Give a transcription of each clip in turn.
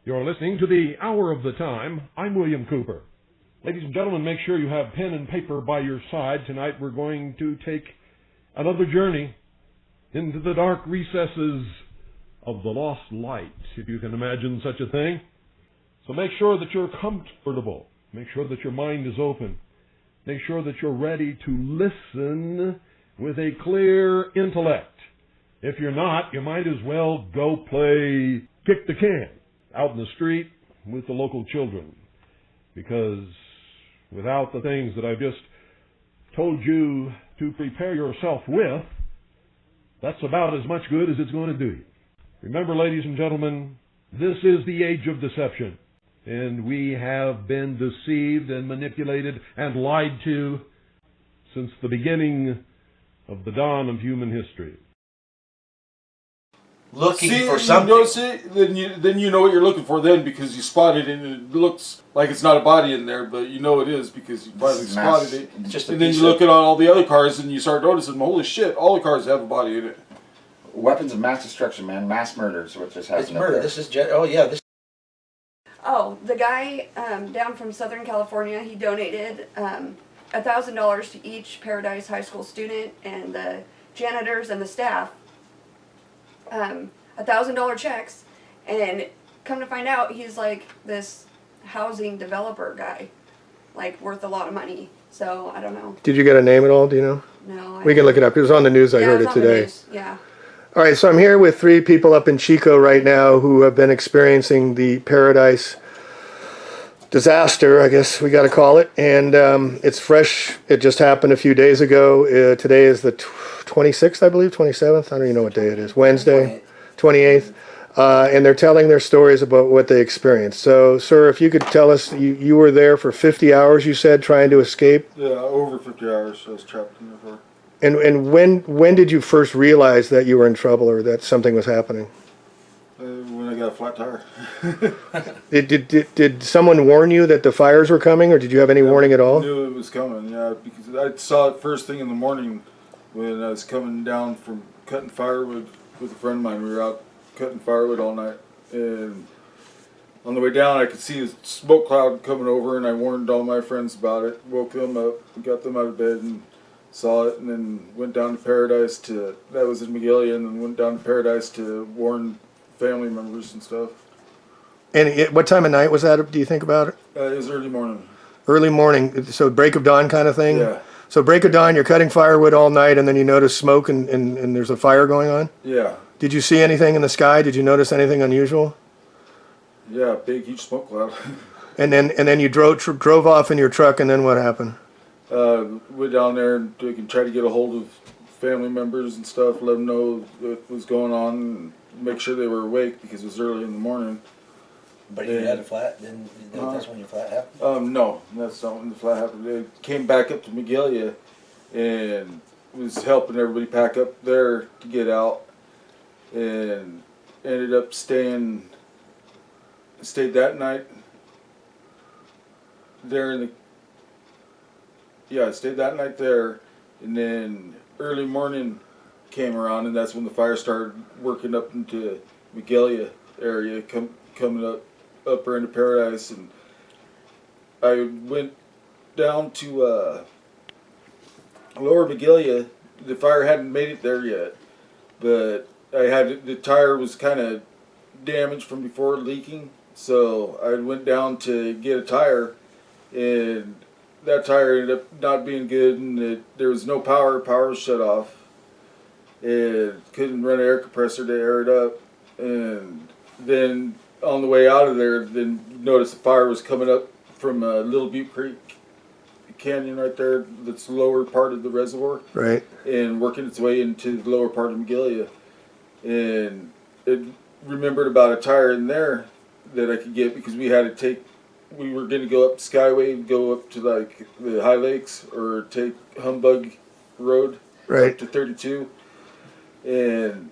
You're listening to the Hour of the Time. I'm William Cooper. Ladies and gentlemen, make sure you have pen and paper by your side. Tonight we're going to take another journey into the dark recesses of the lost light, if you can imagine such a thing. So make sure that you're comfortable. Make sure that your mind is open. Make sure that you're ready to listen with a clear intellect. If you're not, you might as well go play kick the can out in the street with the local children. Because without the things that I've just told you to prepare yourself with, that's about as much good as it's going to do you. Remember, ladies and gentlemen, this is the age of deception. And we have been deceived and manipulated and lied to since the beginning of the dawn of human history. Looking for something. Then you know what you're looking for then, because you spotted it and it looks like it's not a body in there, but you know it is because you finally spotted it. And then you look at all the other cars and you start noticing, holy shit, all the cars have a body in it. Weapons of mass destruction, man. Mass murder is what just happened. It's murder. This is the guy down from Southern California, he donated $1,000 to each Paradise High School student and the janitors and the staff. $1,000 checks, and come to find out, he's like this housing developer guy, like worth a lot of money. So I don't know. Did you get a name at all? Do you know? No. We can look it up. It was on the news. I heard it today. Yeah. All right, so I'm here with 3 people up in Chico right now who have been experiencing the Paradise disaster, I guess we got to call it. And it's fresh. It just happened a few days ago. Today is the 26th, I believe, 27th. I don't even know what day it is. Wednesday, 28th. And they're telling their stories about what they experienced. So, sir, if you could tell us, you were there for 50 hours, you said, trying to escape? Yeah, over 50 hours I was trapped in there for. And when did you first realize that you were in trouble or that something was happening? When I got a flat tire. Did someone warn you that the fires were coming, or did you have any warning at all? I knew it was coming, yeah, because I saw it first thing in the morning when I was coming down from cutting firewood with a friend of mine. We were out cutting firewood all night, and on the way down I could see a smoke cloud coming over, and I warned all my friends about it, woke them up, got them out of bed, and saw it, and then went down to Paradise that was in Magalia, and then went down to Paradise to warn family members and stuff. And what time of night was that, do you think about it? It was early morning. Early morning, so break of dawn kind of thing? Yeah. So break of dawn, you're cutting firewood all night, and then you notice smoke and there's a fire going on? Yeah. Did you see anything in the sky? Did you notice anything unusual? Yeah, big, huge smoke cloud. And then you drove off in your truck, and then what happened? Went down there and try to get a hold of family members and stuff, let them know what was going on, and make sure they were awake because it was early in the morning. But you had a flat, then that's when your flat happened? No, that's not when the flat happened. They came back up to Magalia and was helping everybody pack up there to get out, and ended up stayed that night there I stayed that night there, and then early morning came around, and that's when the fire started working up into Magalia area, coming up into Paradise, and I went down to Lower Magalia. The fire hadn't made it there yet, but the tire was kind of damaged from before leaking, so I went down to get a tire, and that tire ended up not being good, and there was no power. Power was shut off. And couldn't run an air compressor to air it up. And then on the way out of there, then noticed the fire was coming up from Little Butte Creek Canyon right there. That's the lower part of the reservoir. Right. And working its way into the lower part of Magalia. And it remembered about a tire in there that I could get because we were going to go up Skyway, go up to like the High Lakes, or take Humbug Road up to 32, and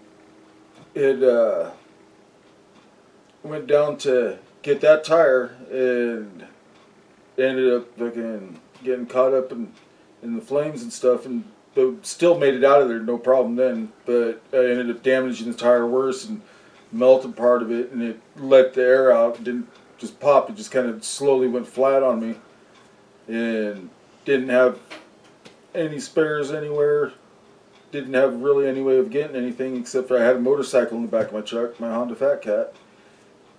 it went down to get that tire and ended up getting caught up in the flames and stuff, and but still made it out of there no problem then, but I ended up damaging the tire worse, and melted part of it, and it let the air out. It didn't just pop. It just kind of slowly went flat on me, and didn't have any spares anywhere. Didn't have really any way of getting anything except for I had a motorcycle in the back of my truck, my Honda Fat Cat,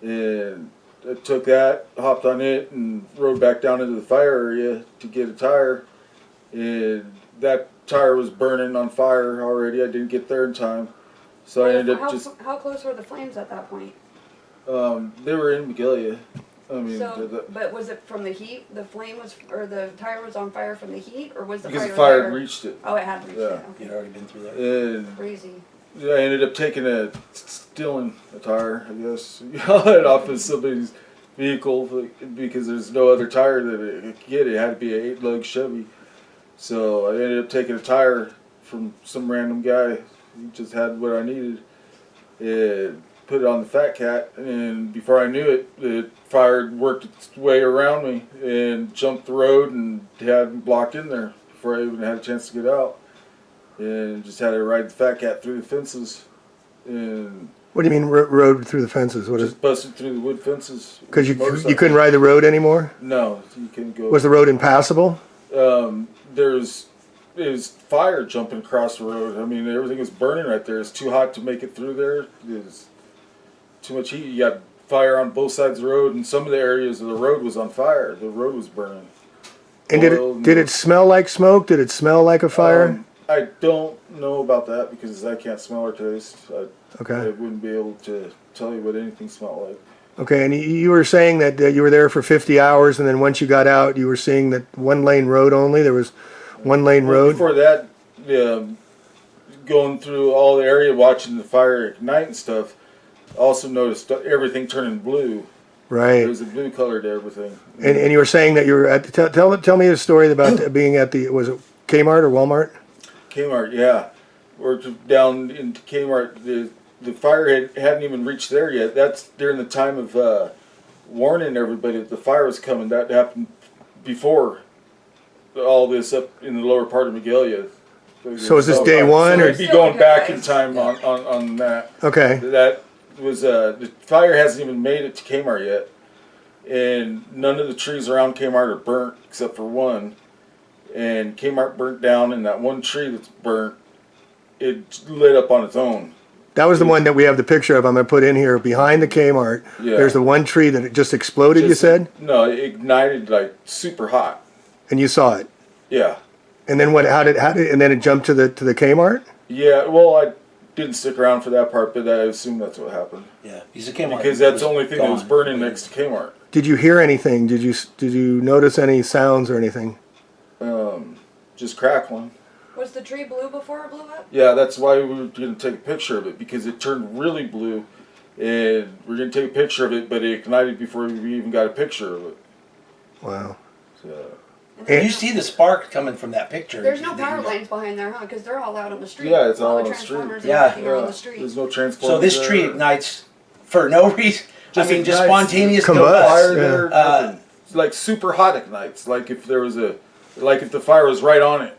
and I took that, hopped on it, and rode back down into the fire area to get a tire, and that tire was burning on fire already. I didn't get there in time, so I ended up How close were the flames at that point? they were in Magalia. I mean, So, but was it from the heat? The flame was, or the tire was on fire from the heat, or was the because fire the fire there? had reached it. Oh, it had reached Yeah. it. You'd Okay. already been through that. And Crazy. I ended up stealing a tire, I guess, it off of somebody's vehicle because there's no other tire that it could get. It had to be an 8-lug Chevy. So I ended up taking a tire from some random guy who just had what I needed and put it on the Fat Cat. And before I knew it, the fire worked its way around me and jumped the road and had me blocked in there before I even had a chance to get out. And just had to ride the Fat Cat through the fences and What do you mean road through the fences? What is? just busted through the wood fences. Because you Motorcycle. couldn't ride the road anymore. No, you couldn't go. Was the road impassable? There's fire jumping across the road. I mean, everything was burning right there. It's too hot to make it through there. There's too much heat. You got fire on both sides of the road, and some of the areas of the road was on fire. The road was burning. And Oil did it smell like smoke? Did it smell like a fire? I don't know about that because I can't smell or taste. I Okay. wouldn't be able to tell you what anything smelled like. Okay, and you were saying that you were there for 50 hours, and then once you got out, you were seeing that one-lane road only. There was one-lane Well, road. before that, going through all the area, watching the fire ignite and stuff, also noticed everything turning blue. There Right. was a blue color to everything. And you were saying that you were at tell me a story about being at the, was it Kmart or Walmart? Kmart, yeah. Worked down into Kmart. The fire hadn't even reached there yet. That's during the time of warning everybody that the fire was coming. That happened before all this up in the lower part of Magalia. So is this day one, So or- it'd be going back in time on that. Okay. That was the fire hasn't even made it to Kmart yet, and none of the trees around Kmart are burnt except for one. And Kmart burnt down, and that one tree that's burnt, it lit up on its own. That was the one that we have the picture of. I'm going to put in here behind the Kmart. Yeah. There's the one tree that it just exploded, you Just- said? No, it ignited like super hot. And you saw it. Yeah. And then what, how did, and then it jumped to the Kmart? Yeah, well, I didn't stick around for that part, but I assume that's what happened. Yeah, he's a Kmart. Because that's the only thing that was Gone. burning next to Kmart. Did you hear anything? Did you notice any sounds or anything? Just crackling. Was the tree blue before it blew up? Yeah, that's why we were going to take a picture of it, because it turned really blue, and we're going to take a picture of it, but it ignited before we even got a picture of it. Wow. So, You see the spark coming from that picture. There's no power lines behind there, huh? Because they're all out on the street. Yeah, it's all the on the street. transformers Yeah. and everything are on the street. There's no transformer. So this tree ignites for no reason. Just I mean, just ignites. spontaneous Combust. combust. Fire Yeah. there, nothing. It's like super hot ignites. Like if there was like if the fire was right on it.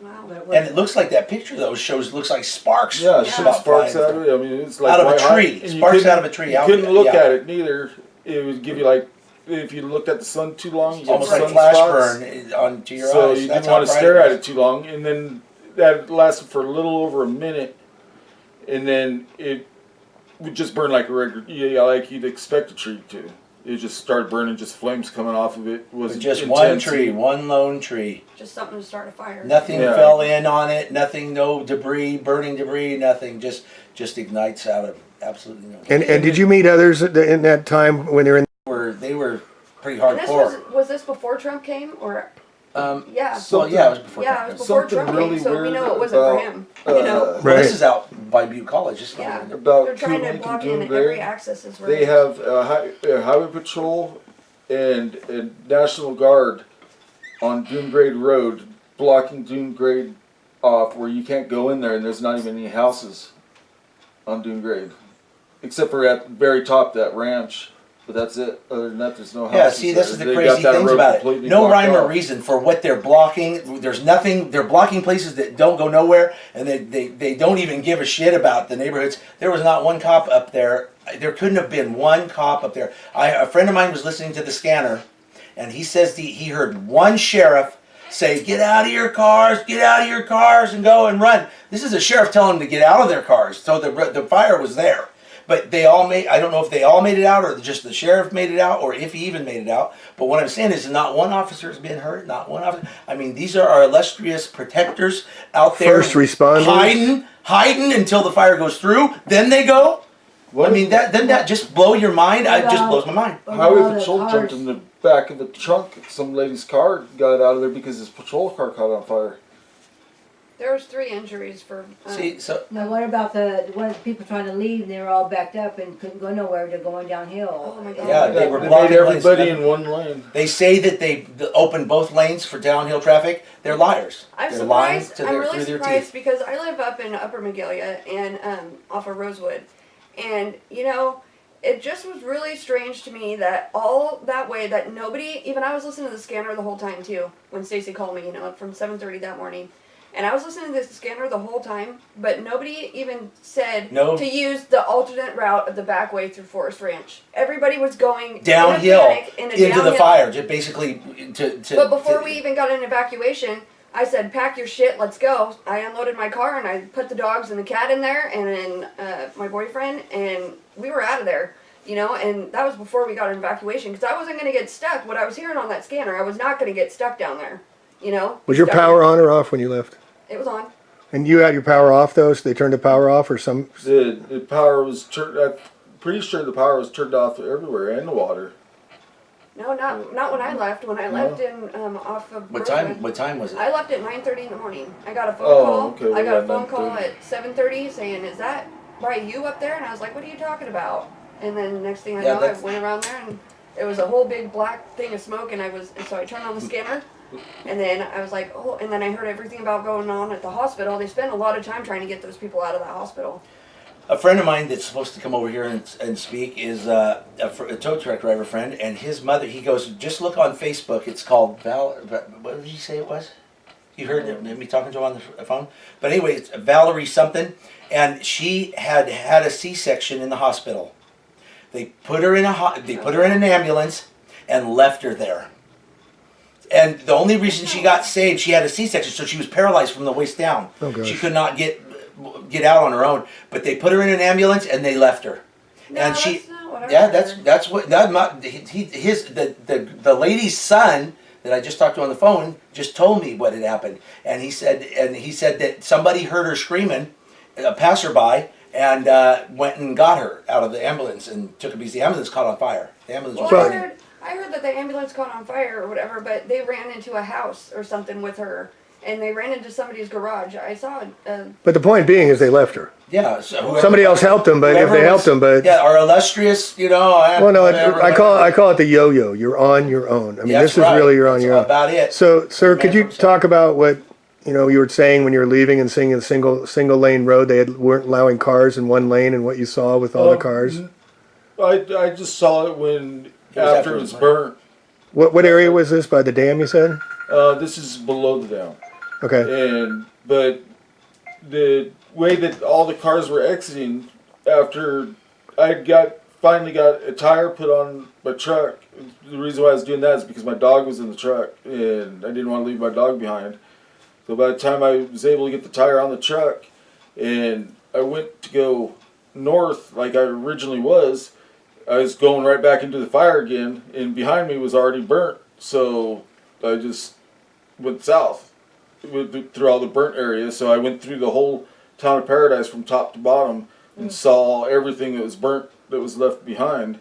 Wow. And it looks like that picture though looks like sparks. Yeah, it Yeah. shoots about sparks flying out of it. I mean, it's like Out of a white hot. tree. And you Sparks couldn't- out of a tree. You Out- couldn't look yeah. at it neither. It would give you like if you looked at the sun too long, you get Almost like sun flash spots. burn onto your So eyes. you That's didn't how want to bright stare it at was. it too long, and then that lasted for a little over a minute, and then it would just burn like a regular, like you'd expect a tree to. It just started burning, just flames coming off of it. Was Just one intense. tree, one lone tree. Just something to start a fire. Nothing Yeah. fell in on it. Nothing, no debris, burning debris. Nothing. Just ignites out of absolutely no. And did you meet others in that time when they were in? They were pretty And this hardcore. was this before Trump came or yeah. Well, yeah, it was before. Yeah, Trump. it was before Something Trump really came, so we weird know it wasn't about, for him. You know. Well, Right. this is out by Butte College. This is Yeah. About They're trying Coon to Lake block and in Doom every Grade. access is They have a highway patrol and a National Guard on Doom Grade Road, blocking Doom Grade off where you can't go in there, and there's not even any houses on Doom Grade, except for at the very top that ranch. But that's it. Other than that, there's no houses. Yeah, see, this is the They got crazy that things road about it. completely No blocked rhyme or off. reason for what they're blocking. There's nothing. They're blocking places that don't go nowhere, and they don't even give a shit about the neighborhoods. There was not one cop up there. There couldn't have been one cop up there. A friend of mine was listening to the scanner, and he says he heard one sheriff say, "Get out of your cars, get out of your cars, and go and run." This is a sheriff telling them to get out of their cars. So the fire was there. But they all made, I don't know if they all made it out or just the sheriff made it out or if he even made it out. But what I'm saying is not one officer has been hurt, not one officer. I mean, these are our illustrious protectors out there. First responders. Hiding until the fire goes through, then they go. What I mean, doesn't that just blow your mind? It just blows my mind. Highway patrol jumped in the back of the trunk. Some lady's car got out of there because his patrol car caught on fire. There was 3 injuries for. See, so Now, what about the people trying to leave and they were all backed up and couldn't go nowhere? They're going downhill. Oh my God. yeah, they were They blocking made everybody lanes. in one lane. They say that they opened both lanes for downhill traffic. They're liars. I'm They're lying surprised. to I'm their, really through their surprised teeth. because I live up in Upper Magalia and off of Rosewood, and you know, it just was really strange to me that all that way that nobody, even I was listening to the scanner the whole time too when Stacy called me, you know, from 7:30 that morning. And I was listening to the scanner the whole time, but nobody even said No. to use the alternate route of the back way through Forest Ranch. Everybody was going Downhill in a into the downhill. fire, just basically to. But before to- we even got an evacuation, I said, "Pack your shit, let's go." I unloaded my car and I put the dogs and the cat in there, and then my boyfriend, and we were out of there. You know, and that was before we got an evacuation because I wasn't going to get stuck. What I was hearing on that scanner, I was not going to get stuck down there. You know. Was your Stuck- power on or off when you left? It was on. And you had your power off though, so they turned the power off or some? The power was turned. I'm pretty sure the power was turned off everywhere and the water. No, not when I left. When I left in off of. What Rosewood. time? What time was it? I left at 9:30 in the morning. I got a phone Oh, call. okay, I got well, a phone call 9:30. at 7:30 saying, "Is that by you up there?" And I was like, "What are you talking about?" And then next thing I Yeah, know, I that's- went around there and it was a whole big black thing of smoke. And so I turned on the scanner, and then I was like, "Oh!" And then I heard everything about going on at the hospital. They spent a lot of time trying to get those people out of the hospital. A friend of mine that's supposed to come over here and speak is a tow truck driver friend, and his mother. He goes, just look on Facebook. It's called What did he say it was? You heard me talking to him on the phone. But anyway, it's Valerie something, and she had a C-section in the hospital. They put her in an ambulance and left her there. And the only reason she got saved, she had a C-section, so she was paralyzed from the waist down. Oh, gosh. She could not get out on her own. But they put her in an ambulance and they left her. No, and that's she, not what I yeah, heard. that's what the lady's son that I just talked to on the phone just told me what had happened, and he said that somebody heard her screaming, a passerby, and went and got her out of the ambulance and took her because the ambulance caught on fire. The ambulance was Well, burning. I heard that the ambulance caught on fire or whatever, but they ran into a house or something with her, and they ran into somebody's garage. I saw But the point being is they left her. Yeah, so whoever- Somebody else helped them, but if whoever they helped was- them, but yeah, our illustrious, well, no, whatever, I call it the yo-yo. You're on your own. I mean, That's this is right. really you're on That's your own. about it. So, sir, could you Man, talk about what you were saying when you were leaving and seeing a single lane road? They weren't allowing cars in one lane, and what you saw with all the cars. I just saw it when It was after it was burnt. What area was this by the dam? You said. This is below the dam. Okay. But the way that all the cars were exiting after I finally got a tire put on my truck. The reason why I was doing that is because my dog was in the truck and I didn't want to leave my dog behind. So by the time I was able to get the tire on the truck and I went to go north like I originally was, I was going right back into the fire again, and behind me was already burnt. So I just went south through all the burnt areas. So I went through the whole town of Paradise from top to bottom and saw everything that was burnt that was left behind.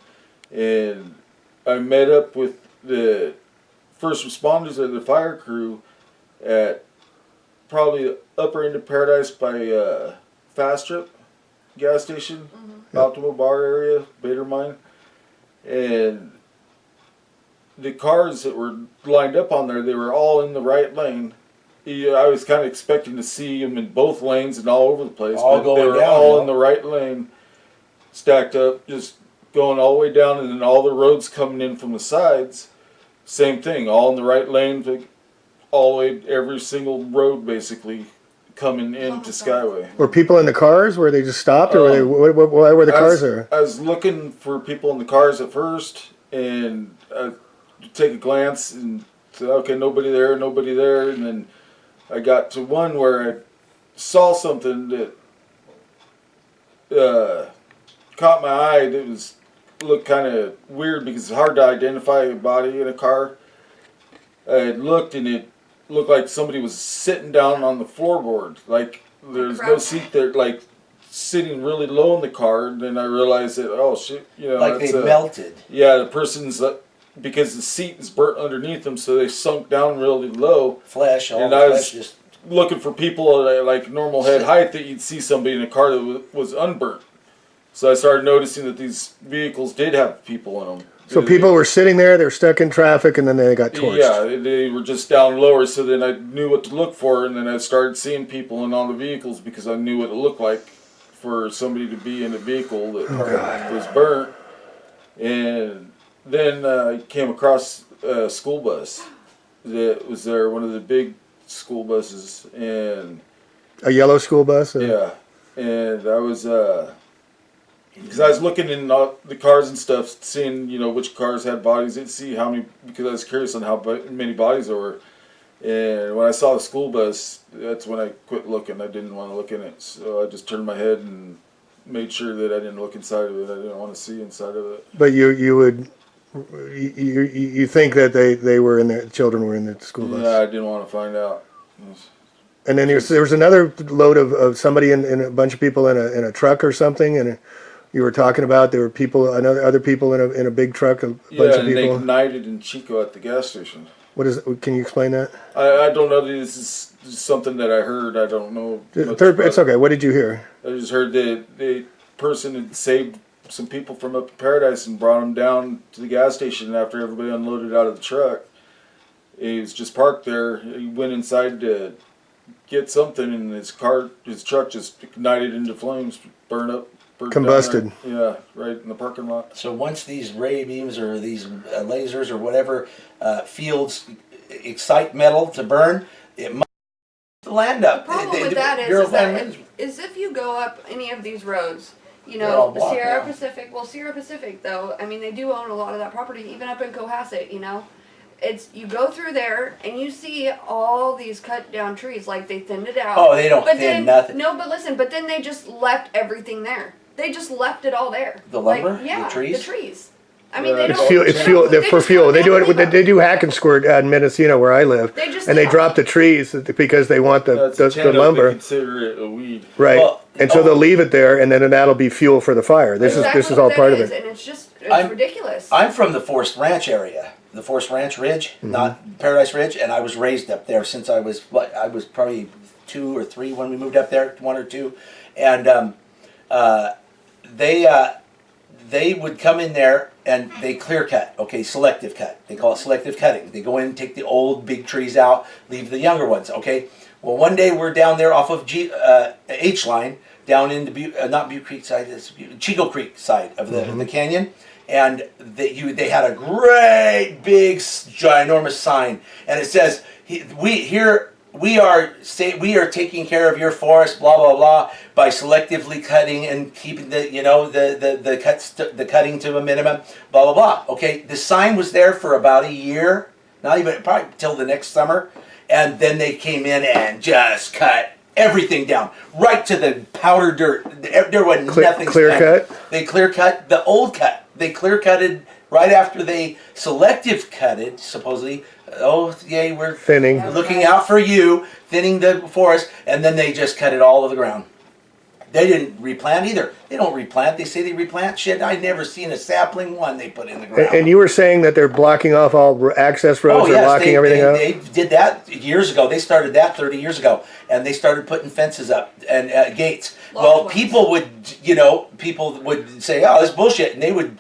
And I met up with the first responders of the fire crew at probably upper end of Paradise by Fast Trip gas station, Optimal Bar area, Bader Mine. And the cars that were lined up on there, they were all in the right lane. I was kind of expecting to see them in both lanes and all over the place, All but going they were down, all yeah. in the right lane, stacked up, just going all the way down, and then all the roads coming in from the sides, same thing, all in the right lane, all the way, every single road basically coming into Skyway. Were people in the cars? Were they just stopped, or were they? Why were the cars there? I was looking for people in the cars at first, and I take a glance and said, okay, nobody there, and then I got to one where I saw something that caught my eye. That looked kind of weird because it's hard to identify a body in a car. I looked, and it looked like somebody was sitting down on the floorboard, like there's no seat there, like sitting really low in the car. And then I realized that, oh shit, Like they melted. Yeah, the person's because the seat is burnt underneath them, so they sunk down really low. Flesh, all And the I flesh was just. looking for people at like normal head height that you'd see somebody in a car that was unburnt. So I started noticing that these vehicles did have people in them. So people were sitting there, they were stuck in traffic, and then they got torched. Yeah, they were just down lower, so then I knew what to look for, and then I started seeing people in all the vehicles because I knew what it looked like for somebody to be in a vehicle that was burnt. And then I came across a school bus that was there, one of the big school buses, and A yellow school bus? yeah, and I was because I was looking in the cars and stuff, seeing which cars had bodies, and see how many, because I was curious on how many bodies there were. And when I saw the school bus, that's when I quit looking. I didn't want to look in it, so I just turned my head and made sure that I didn't look inside of it. I didn't want to see inside of it. But you think that they were in there, children were in the school bus? Yeah, I didn't want to find out. And then there was another load of somebody in a bunch of people in a truck or something, and you were talking about there were people, other people in a big truck, a bunch of Yeah, and they people. ignited in Chico at the gas station. What is? Can you explain that? I don't know. This is something that I heard. I don't know. much Third, about it's it. okay. What did you hear? I just heard that the person had saved some people from up in Paradise and brought them down to the gas station after everybody unloaded out of the truck. He was just parked there. He went inside to get something, and his truck just ignited into flames, burnt down Combusted. right- yeah, right in the parking lot. So once these ray beams or these lasers or whatever fields excite metal to burn, it must land up. The problem with that is if you go up any of these roads, They're all blocked Sierra now. Pacific. Well, Sierra Pacific though, I mean, they do own a lot of that property, even up in Cohasset. It's you go through there and you see all these cut down trees, like they thinned it out. Oh, they don't but thin then, nothing. No, but listen, but then they just left everything there. They just left it all there. The lumber? Like, yeah, The trees? The trees. I mean, they It's don't. Fuel. It's they fuel. don't- They're they for just fuel. cut They do down it. leave They do hack and squirt at Mendocino, where I live, They just and they leave drop the trees because they want the That's the lumber. They consider it a weed. Right. Well, And so they'll leave it there, and then that'll be fuel for the fire. This Exactly is all what part that of is, it. and it's I'm- ridiculous. I'm from the Forest Ranch area, the Forest Ranch Ridge, not Paradise Ridge, and I was raised up there since I was probably 2 or 3 when we moved up there, 1 or 2, and they would come in there and they clear cut, selective cut. They call it selective cutting. They go in, take the old big trees out, leave the younger ones. Okay. Well, one day we're down there off of H line down into not Butte Creek side, it's Chico Creek side of the canyon, and they had a great big ginormous sign, and it says we are taking care of your forest, blah blah blah, by selectively cutting and keeping the cutting to a minimum, blah blah blah. Okay, the sign was there for about a year, not even probably till the next summer, and then they came in and just cut everything down right to the powder dirt. There was nothing. Clear standing. cut? They clear cut the old cut. They clear cutted right after they selective cutted, supposedly. Oh, yay, we're Thinning. looking out for you, thinning the forest, and then they just cut it all to the ground. They didn't replant either. They don't replant. They say they replant. Shit, I've never seen a sapling one they put in the ground. And you were saying that they're blocking off all access roads, they're blocking everything up? They did that years ago. They started that 30 years ago, and they started putting fences up and gates. Well, people would say, "Oh, this is bullshit," and they would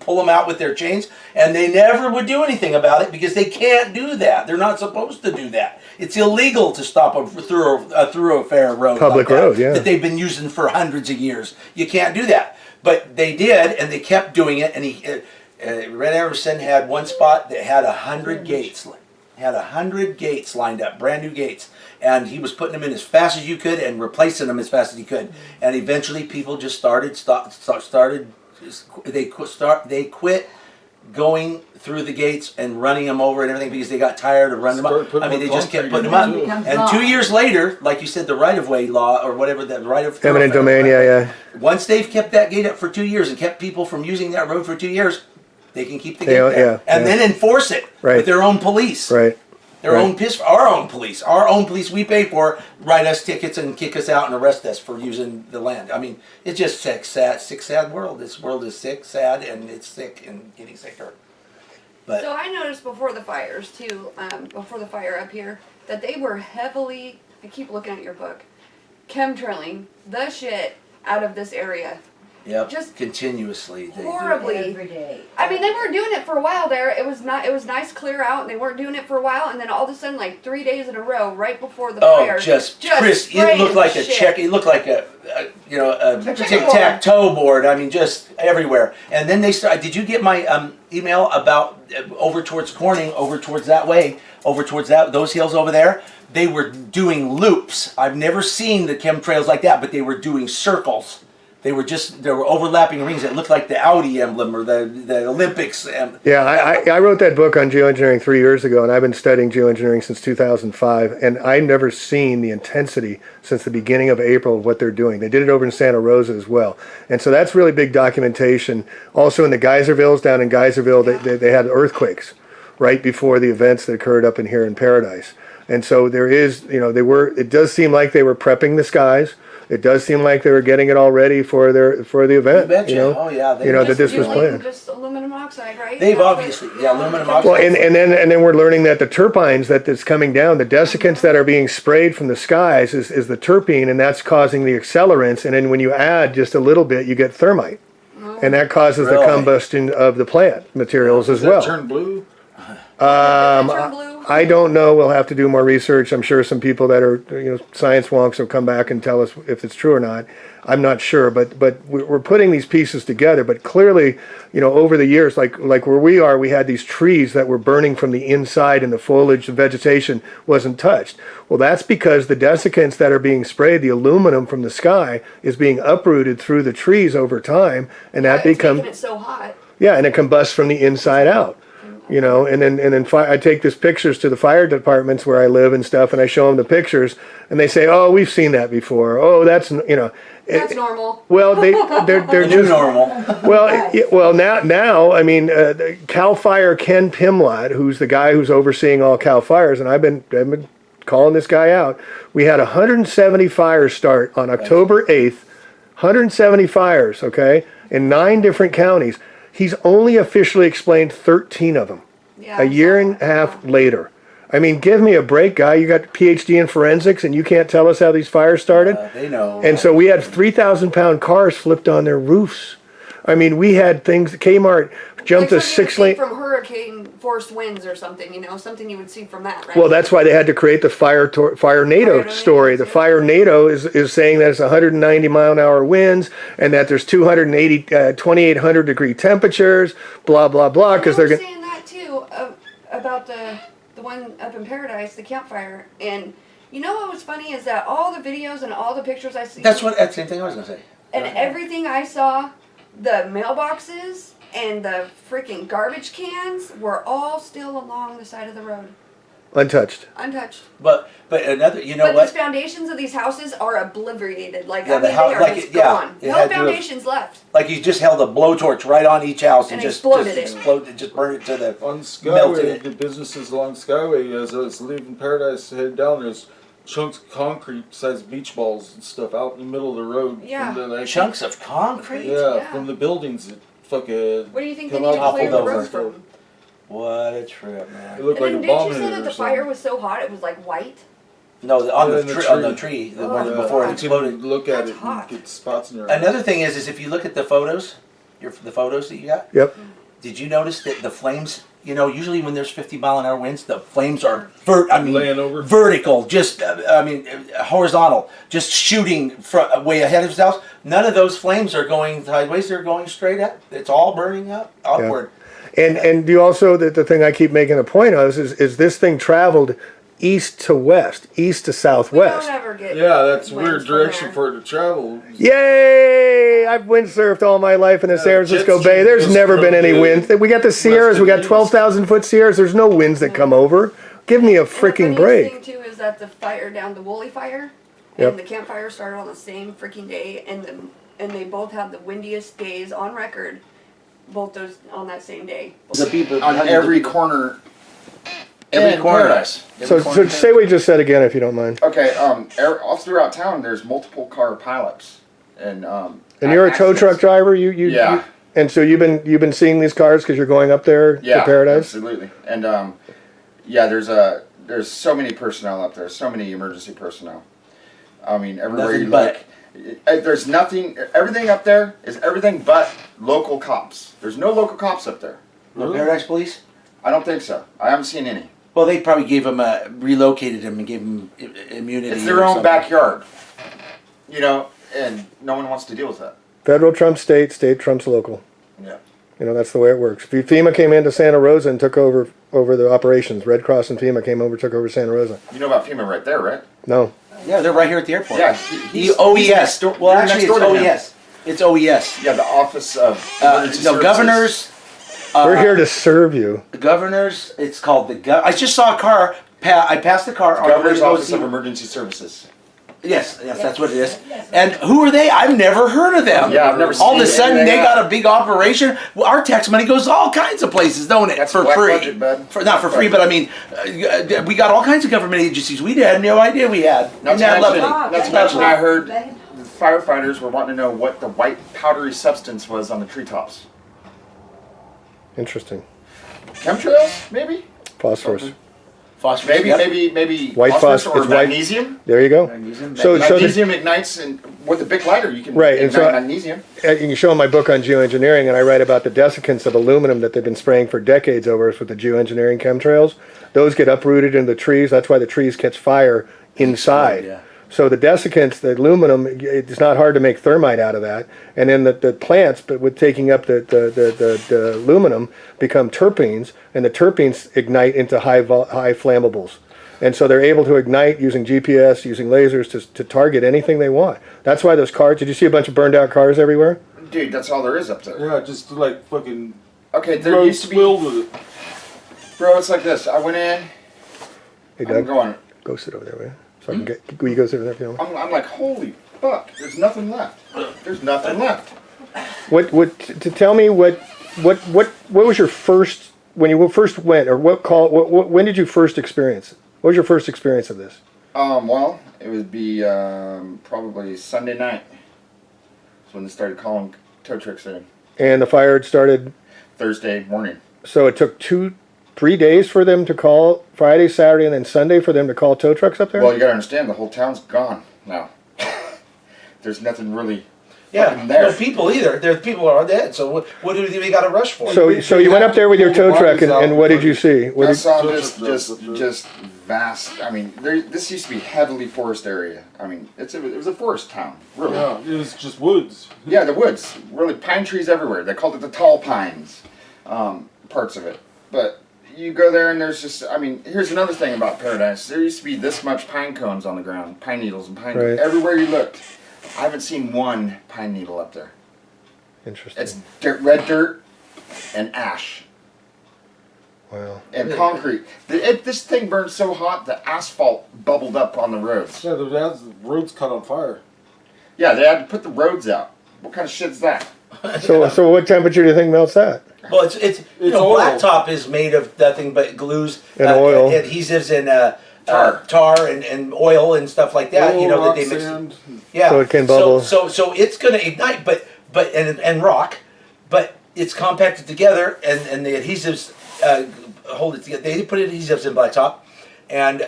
pull them out with their chains, and they never would do anything about it because they can't do that. They're not supposed to do that. It's illegal to stop a thoroughfare road, Public like that, road, yeah. that they've been using for hundreds of years. You can't do that. But they did, and they kept doing it. And Red Everson had one spot that had 100 gates. Had 100 gates lined up, brand new gates, and he was putting them in as fast as you could and replacing them as fast as he could. And eventually, people just they quit going through the gates and running them over and everything because they got tired of running them up. I mean, they just kept putting them up. And 2 years later, like you said, the right-of-way law or whatever, the right of Eminent domain, yeah. Once they've kept that gate up for 2 years and kept people from using that road for 2 years, they can keep the gate there and then enforce it with their own police. Right. Our own police we pay for, write us tickets and kick us out and arrest us for using the land. I mean, it's just sick, sad world. This world is sick, sad, and it's sick and getting sicker. But So I noticed before the fires too, before the fire up here, that they were heavily, I keep looking at your book, chemtrailing the shit out of this area. yep, just continuously. They do. Horribly. Every day. I mean, they weren't doing it for a while there. It was nice clear out, and they weren't doing it for a while, and then all of a sudden, like 3 days in a row, right before the fire, Chris, it looked like a check. It looked like a tic-tac-toe board. I mean, just everywhere. And then they started. Did you get my email about over towards Corning, over towards that way, over towards those hills over there? They were doing loops. I've never seen the chemtrails like that, but they were doing circles. They were overlapping rings that looked like the Audi emblem or the Olympics. Yeah, I wrote that book on geoengineering 3 years ago, and I've been studying geoengineering since 2005, and I've never seen the intensity since the beginning of April of what they're doing. They did it over in Santa Rosa as well. And so that's really big documentation. Also in the Geyservilles, down in Geyserville, they had earthquakes right before the events that occurred up in here in Paradise. And so there is, it does seem like they were prepping the skies. It does seem like they were getting it all ready for the event. You betcha. Oh yeah. That this was planned. Just aluminum oxide, right? They've obviously, aluminum oxide. Well, and then we're learning that the terpenes that's coming down, the desiccants that are being sprayed from the skies is the terpene, and that's causing the accelerants. And then when you add just a little bit, you get thermite, and that causes the combustion of the plant materials as well. Does that turn blue? Turn blue. I don't know. We'll have to do more research. I'm sure some people that are, science wonks will come back and tell us if it's true or not. I'm not sure, but we're putting these pieces together. But clearly, over the years, like where we are, we had these trees that were burning from the inside, and the foliage, the vegetation wasn't touched. Well, that's because the desiccants that are being sprayed, the aluminum from the sky, is being uprooted through the trees over time, and that becomes making it so hot. Yeah, and it combusts from the inside out. And then I take these pictures to the fire departments where I live and stuff, and I show them the pictures, and they say, "Oh, we've seen that before. Oh, that's That's normal. Well, they're New just normal. Well, now I mean, Cal Fire Ken Pimlott, who's the guy who's overseeing all Cal Fires, and I've been calling this guy out. We had 170 fires start on October 8th, 170 fires, okay, in 9 different counties. He's only officially explained 13 of them. Yeah, a year and a half later. I mean, give me a break, guy. You got a PhD in forensics, and you can't tell us how these fires started? They know. And so we had 3,000-pound cars flipped on their roofs. I mean, we had things. Kmart jumped a 6-lane. From hurricane force winds or something, something you would see from that, right? Well, that's why they had to create the Fire NATO story. The Fire NATO is saying that it's 190-mile-an-hour winds and that there's 2,800 degree temperatures, blah blah blah. Because they're saying that too about the one up in Paradise, the campfire. And what was funny is that all the videos and all the pictures I see. That's the same thing I was gonna say. And everything I saw, the mailboxes and the freaking garbage cans were all still along the side of the road. untouched. But another, But what? the foundations of these houses are obliterated. Like, Yeah, they are just gone. it No had to have- foundations left. Like you just held a blowtorch right on each house and And just exploded it. exploded, just burned it to the On melted Skyway, it. the businesses along Skyway, as I was leaving Paradise to head down, there's chunks of concrete sized beach balls and stuff out in the middle of the road. Yeah. From the, Chunks of concrete. Yeah, Yeah. from the buildings that fucking. What do you think they come need to out clear the toppled road over. from? What a trip, It man! looked like And a then bomb didn't you say that the fire was so hot it was like white? No, on Yeah, the in the tree, on the tree. tree, the Oh, one yeah. before it You exploded. can look at That's it hot. and get spots in your eyes. Another thing is if you look at the photos, the photos that you got. Yep. did you notice that the flames? You know, usually when there's 50-mile-an-hour winds, the flames are Laying over. vertical, just horizontal, just shooting way ahead of itself. None of those flames are going sideways; they're going straight up. It's all burning up upward. And you also, the thing I keep making a point of is this thing traveled east to west, east to We southwest. don't ever get. Yeah, that's winds weird from direction there. for it to travel. Yay! I've windsurfed all my life in the San Francisco jet Bay. ski There's goes never from been any the winds. We got the Sierras. We got 12,000-foot Sierras. There's no winds that come over. Give me a And the freaking funniest break. thing too is that the fire down the Woolly fire Yep. and the campfire started on the same freaking day, and they both have the windiest days on record. Both those on that same day. The people On every corner. Every in corner. Paradise. So say what you just said again, if you don't mind. Okay, all throughout town, there's multiple car pileups, and And you're a tow accidents. truck driver. Yeah. And so you've been seeing these cars because you're going up there Yeah, to Paradise. absolutely. And yeah, there's so many personnel up there, so many emergency personnel. I mean, everywhere Nothing you but. look, there's nothing. Everything up there is everything but local cops. There's no local cops up there. The Paradise Police. I don't think so. I haven't seen any. Well, they probably gave him relocated him and gave him immunity. It's or their own something. backyard, you know, and no one wants to deal with that. Federal trumps state, state trumps local. Yeah. You know, that's the way it works. FEMA came into Santa Rosa and took over the operations. Red Cross and FEMA came over, took over Santa Rosa. You know about FEMA right there, right? No. Yeah, they're right here at the airport. Yeah, The OES. next door- Well, you're actually, next it's door to him. OES. It's OES. Yeah, the Office of Emergency No, Services. governors. We're here to serve you. The governors. It's called the. I just saw a car. I passed the car. on the way Governor's to go Office see- of Emergency Services. Yes, that's what it is. And who are they? I've never heard of them. Yeah, I've never All of a seen sudden, anything they got a big operation. Well, our tax money goes all kinds of places, don't it? That's for black free. budget, bud. Not for free, but I mean, we got all kinds of government agencies we had no idea we had. Not Isn't to that mention, lovely? not to mention, I heard the firefighters were wanting to know what the white powdery substance was on the treetops. Interesting. Chemtrails, maybe? Phosphorus. Phosphorus. Maybe, yep. maybe White phosphorus phos- or it's white- magnesium. There you go. Magnesium. So the- Magnesium ignites, and with a big lighter, you can Right, and ignite so- magnesium. You can show in my book on geoengineering, and I write about the desiccants of aluminum that they've been spraying for decades over us with the geoengineering chemtrails. Those get uprooted in the trees. That's why the trees catch fire inside. Yeah. So the desiccants, the aluminum, it's not hard to make thermite out of that. And then the plants, but with taking up the aluminum, become terpenes, and the terpenes ignite into high flammables. And so they're able to ignite using GPS, using lasers to target anything they want. That's why those cars, did you see a bunch of burned out cars everywhere? Dude, that's all there is up there. Yeah, just like fucking Okay, there roads used to be, filled with it. bro, it's like this. I went in, Hey I'm Doug, going, go sit over there, will you? So I can get, will you go sit over there if you don't mind? I'm like, holy fuck, there's nothing left. There's nothing left. To tell me what was your first, when you first went, or when did you first experience it? What was your first experience of this? Well, it would be probably Sunday night. That's when they started calling tow trucks in. And the fire had started, Thursday morning. so it took 3 days for them to call, Friday, Saturday, and then Sunday for them to call tow trucks up there? Well, you gotta understand, the whole town's gone now. There's nothing really Yeah, fucking there. no people either. There's people are dead. So what do we got to rush for? So you went up there with your tow truck, and what did you see? What I did, saw So- just vast. I mean, this used to be heavily forest area. I mean, it was a forest town, really. Yeah, it was just woods. Yeah, the woods, really pine trees everywhere. They called it the tall pines, parts of it. But you go there and there's just, I mean, here's another thing about Paradise. There used to be this much pine cones on the ground, pine needles and pine. Right. Everywhere you looked, I haven't seen one pine needle up there. interesting. It's red dirt and ash. Wow. And concrete. This thing burned so hot, the asphalt bubbled up on the roads. Yeah, the roads caught on fire. Yeah, they had to put the roads out. What kind of shit's that? So what temperature do you think melts that? Well, it's oil. blacktop is made of nothing but glues And oil. adhesives, and Tar. tar and oil and stuff like that. Oil, that rock, they mix. sand. Yeah. So it can bubble. So it's going to ignite, but and rock, but it's compacted together, and the adhesives hold it together. They put adhesives in blacktop, and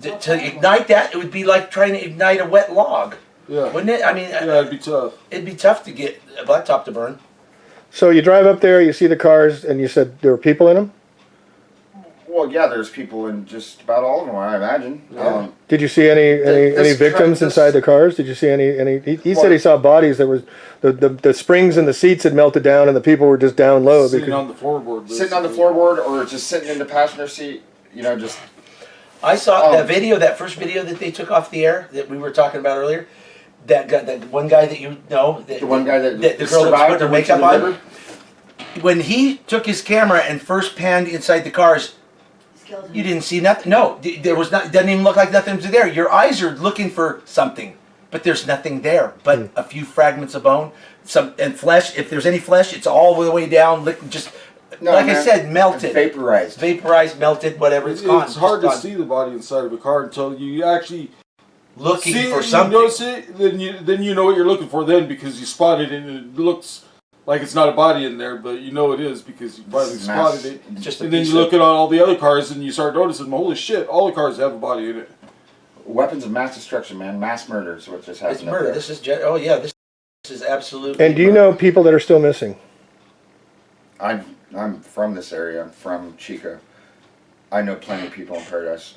to ignite that, it would be like trying to ignite a wet log, Yeah. wouldn't it? I mean, Yeah, it'd be tough. it'd be tough to get a blacktop to burn. So you drive up there, you see the cars, and you said there were people in them? Well, yeah, there's people in just about all of them, I imagine. Did you see any This victims truck- inside the cars? Did you see any? He said Well- he saw bodies that was the springs and the seats had melted down, and the people were just down low. Sitting on the floorboard. Sitting on the basically. floorboard or just sitting in the passenger seat, you know, just I saw that Um, video, that first video that they took off the air that we were talking about earlier. That one guy that you know, the one guy that the girl that was survived putting her and went to makeup the on. river. When he took his camera and first panned inside the cars, Skeleton. you didn't see nothing. No, there was not. Doesn't even look like nothing's there. Your eyes are looking for something, but there's nothing there. But a few fragments of bone, some and flesh. If there's any flesh, it's all the way down. Just No, like I man, said, melted, vaporized. vaporized, melted, whatever. It's gone. It's hard to Just gone. see the body inside of a car until you actually Looking see for it, something. You notice it, then you know what you're looking for then because you spot it and it looks like it's not a body in there, but you know it is because you finally It's mass- spotted it. It's just a And then piece you of- look at all the other cars and you start noticing, holy shit, all the cars have a body in it. Weapons of mass destruction, man. Mass murder is what just happened. It's up murder. there. This is oh yeah, this is absolutely. And do you murder. know people that are still missing? I'm from this area. I'm from Chico. I know plenty of people in Paradise.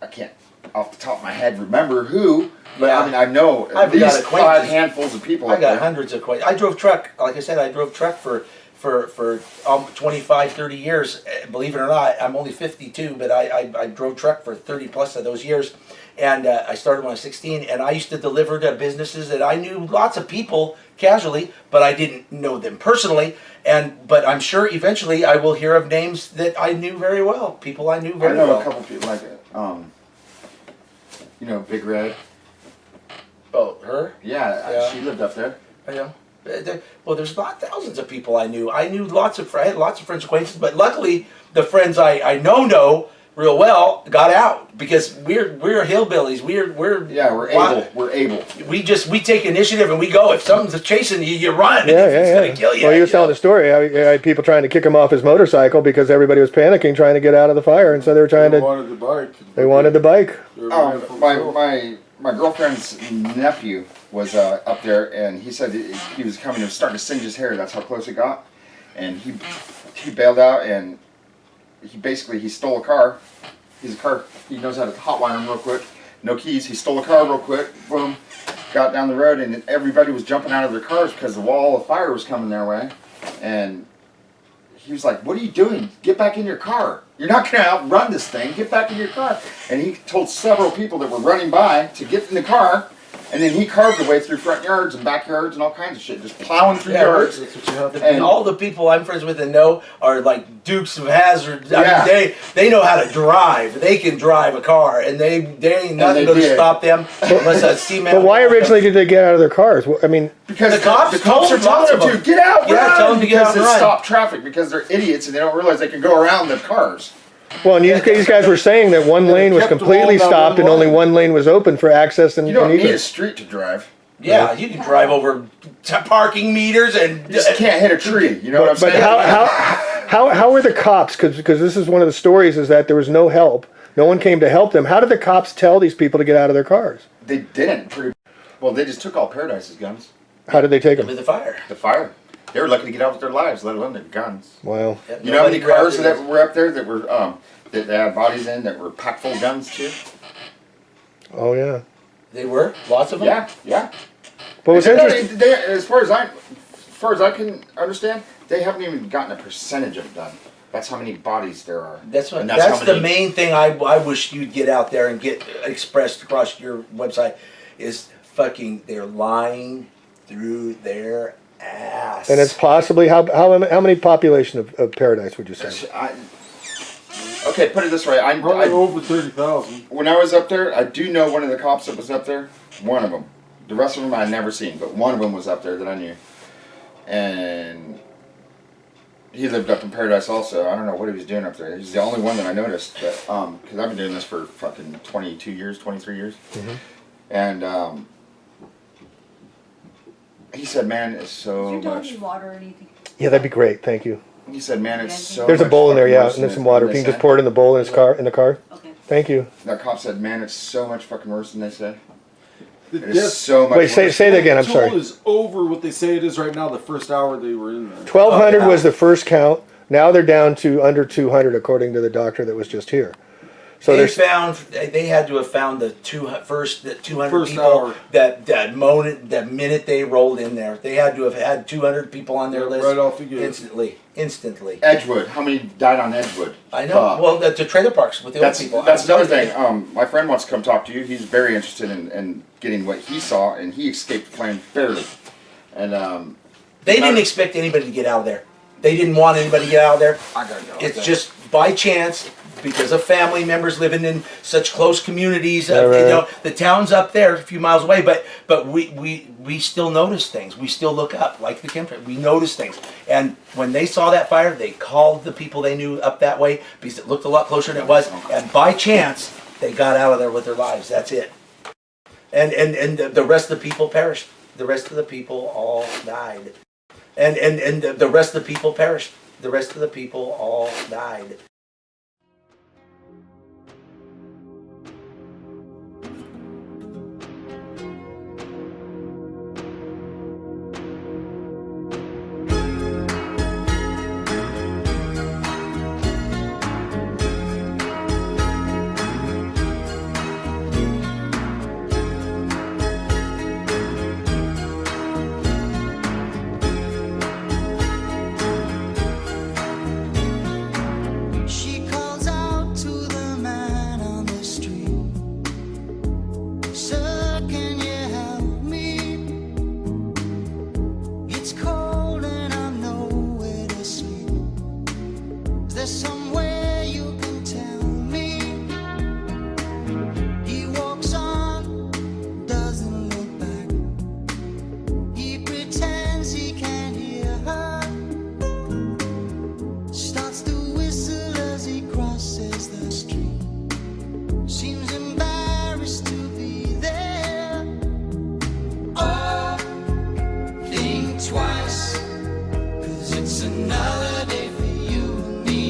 I can't, off the top of my head, remember who, but Yeah. I mean, I know at I've got least 5 acquaintances. handfuls of people I up got there. hundreds of questions. I drove truck. Like I said, I drove truck for 25, 30 years. Believe it or not, I'm only 52, but I drove truck for 30 plus of those years. And I started when I was 16, and I used to deliver to businesses that I knew lots of people casually, but I didn't know them personally. But I'm sure eventually I will hear of names that I knew very well, people I knew I very know well. a couple people like it. You know, Big Red. Oh, her? Yeah, Yeah. she lived up there. I know. Well, there's not thousands of people I knew. I knew I had lots of friends, acquaintances, but luckily the friends I know real well got out because we're hillbillies. We're Yeah, we're able. We're able. We take initiative and we go. If something's chasing you, you run. Yeah, If it's yeah, gonna yeah. kill you. Well, he was you know. telling the story. How he had people trying to kick him off his motorcycle because everybody was panicking, trying to get out of the fire, and so they were trying They to. wanted the bike. They wanted the bike. They were running from the hill. My girlfriend's nephew was up there, and he said he was coming. It was starting to singe his hair. That's how close it got, and he bailed out, and he stole a car. He knows how to hotwire him real quick. No keys. He stole a car real quick. Boom, got down the road, and everybody was jumping out of their cars because the wall of fire was coming their way, and he was like, "What are you doing? Get back in your car. You're not going to outrun this thing. Get back in your car." And he told several people that were running by to get in the car, and then he carved away through front yards and backyards and all kinds of shit, just plowing through Yeah, yards. That's what you have to And And- all the people I'm friends with and know are like Dukes of Hazzard. Yeah. I mean, they know how to drive. They can drive a car, and they ain't nothing they going to did. stop them unless a cement. But why originally did they get out of their cars? I mean, Because The cops are told telling lots them of to them. get out, Yeah, run, tell them to get out because and they run. stop traffic because they're idiots and they don't realize they can go around the cars. well, and these guys were saying that one lane was kept them completely all down stopped one and only line. one lane was open for access and You don't need a egress. street to drive. Yeah, you can drive over parking meters and You just can't hit a tree. You know what I'm But saying? how were the cops? Because this is one of the stories is that there was no help. No one came to help them. How did the cops tell these people to get out of their cars? They didn't. Pretty well. They just took all Paradise's guns. How did they take them? with the fire. The fire. They were lucky to get out with their lives, let alone their guns. Wow. Yeah, You know how many nobody cars grabbed that it. were up there that were that they had bodies in that were packed full of guns too? Oh yeah. They were lots of them. Yeah, yeah. What was And interesting? as far as I can understand, they haven't even gotten a percentage of it done. That's how many bodies there are. That's what. And That's how the many- main thing I wish you'd get out there and get expressed across your website is fucking they're lying through their ass. And it's possibly how many population of Paradise would you say? Okay, put it this way. Probably over 30,000. When I was up there, I do know one of the cops that was up there. One of them. The rest of them I'd never seen, but one of them was up there that I knew. And he lived up in Paradise also. I don't know what he was doing up there. He's the only one that I noticed. But because I've been doing this for fucking 22 years, 23 years. And he said, "Man, it's Is so your dog much." need water or anything? Yeah, that'd be great. Thank you. He said, "Man, it's so." There's a much bowl in there, fucking yeah, worse and there's than some water. they If you can just said." pour it in the bowl in the car. Okay. Thank you. That cop said, "Man, it's so much fucking worse than they said." The It is death so much. Wait, say that again. I'm toll sorry. is over what they say it is right now. The first hour they were in there. 1,200 was the first count. Now they're down to under 200, according to the doctor that was just here. So They had to have found the 200 First people hour. that minute they rolled in there. They had to have had 200 people on their Yeah, list right off the gate. instantly. Edgewood. How many died on Edgewood? I know. Well, the trailer parks with the old people. That's another thing. My friend wants to come talk to you. He's very interested in getting what he saw, and he escaped the flame barely. And They didn't expect anybody to get out of there. They didn't want anybody to get out of there. I gotta go. It's just by chance because of family members living in such close communities. Right, right. You know, the town's up there a few miles away, but we still notice things. We still look up like the chemtrail. We notice things. And when they saw that fire, they called the people they knew up that way because it looked a lot closer than it was. And by chance, they got out of there with their lives. That's it. And the rest of the people perished. The rest of the people all died. And the rest of the people perished. The rest of the people all died. She calls out to the man on the street. Sir, can you help me? It's cold and I'm nowhere to sleep. Is there somewhere you can tell me? He walks on, doesn't look back. He pretends he can't hear her. Starts to whistle as he crosses the street. Seems embarrassed to be there. Oh, think twice, 'cause it's another day for you and me.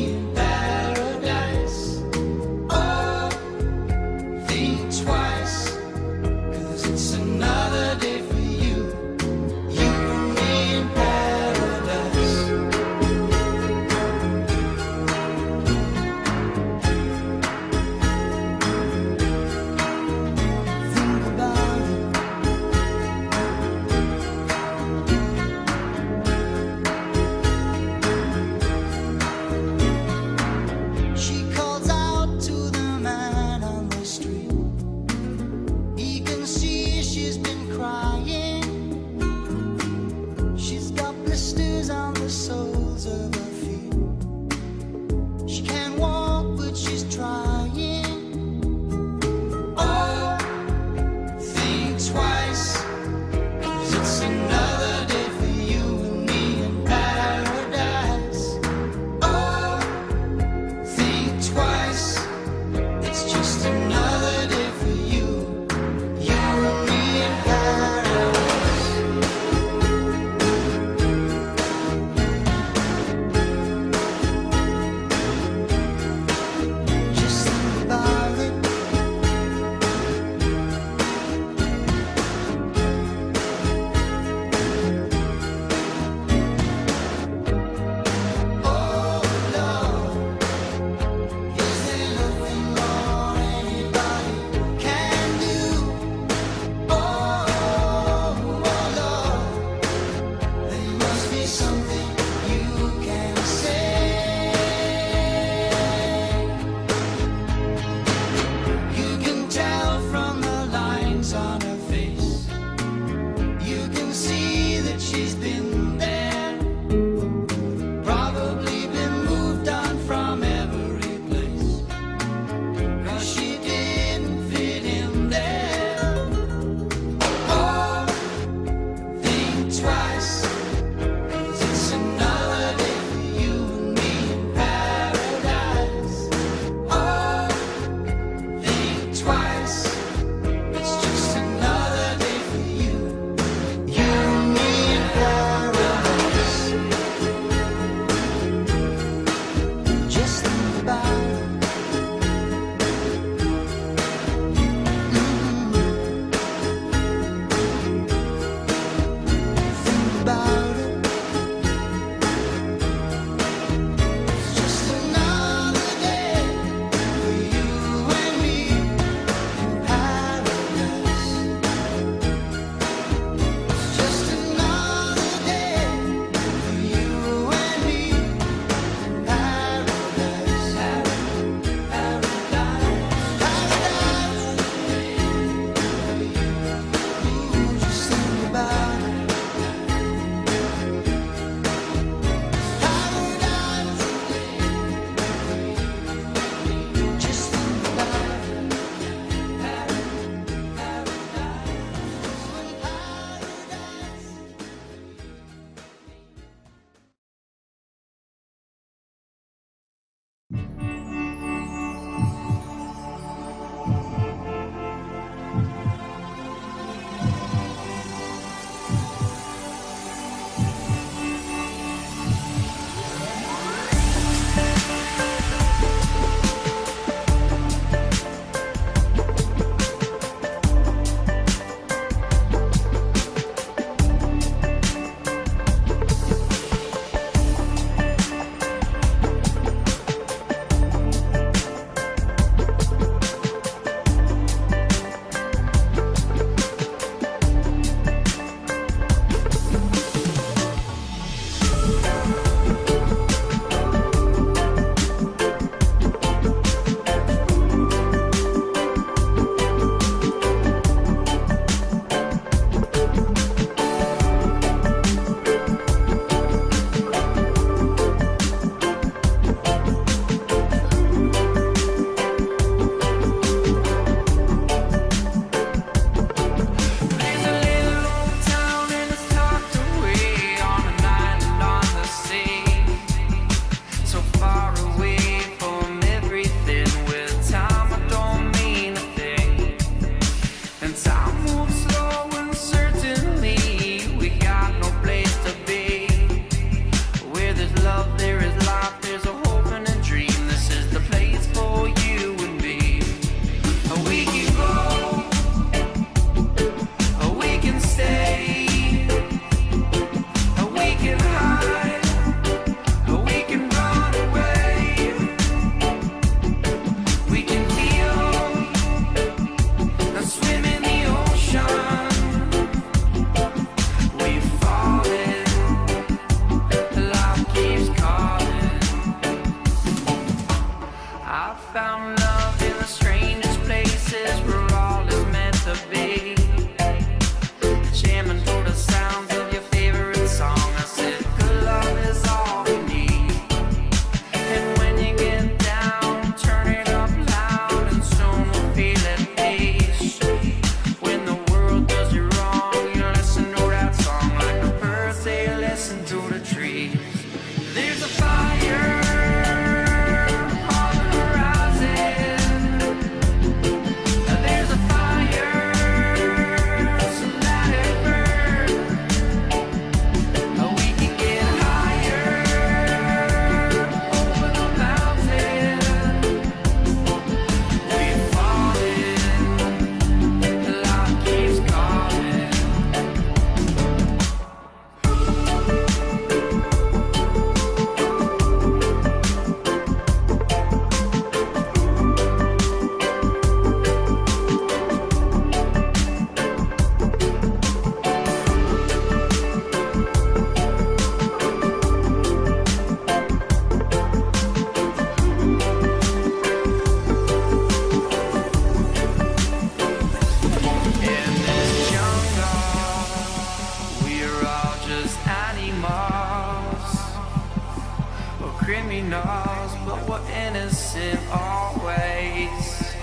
criminals, but we're innocent always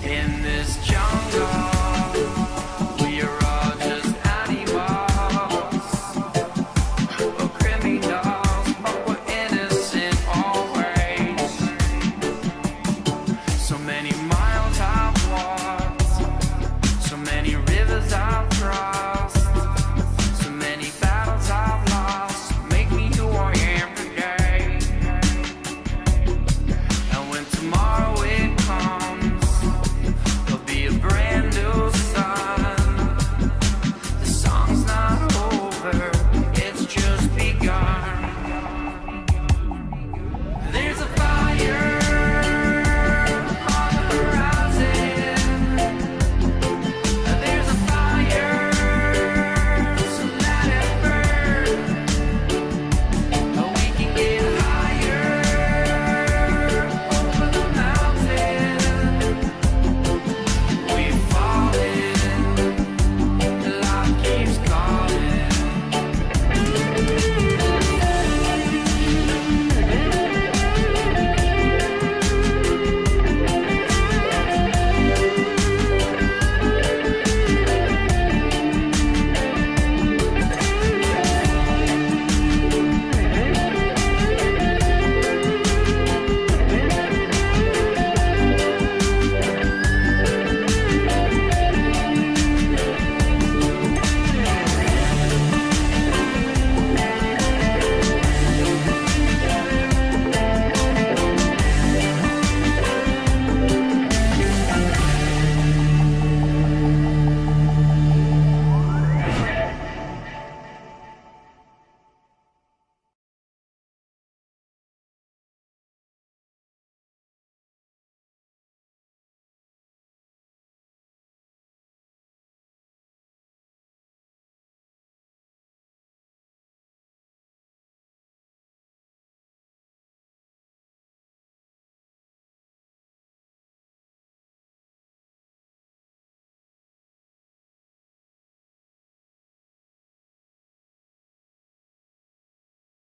in this jungle.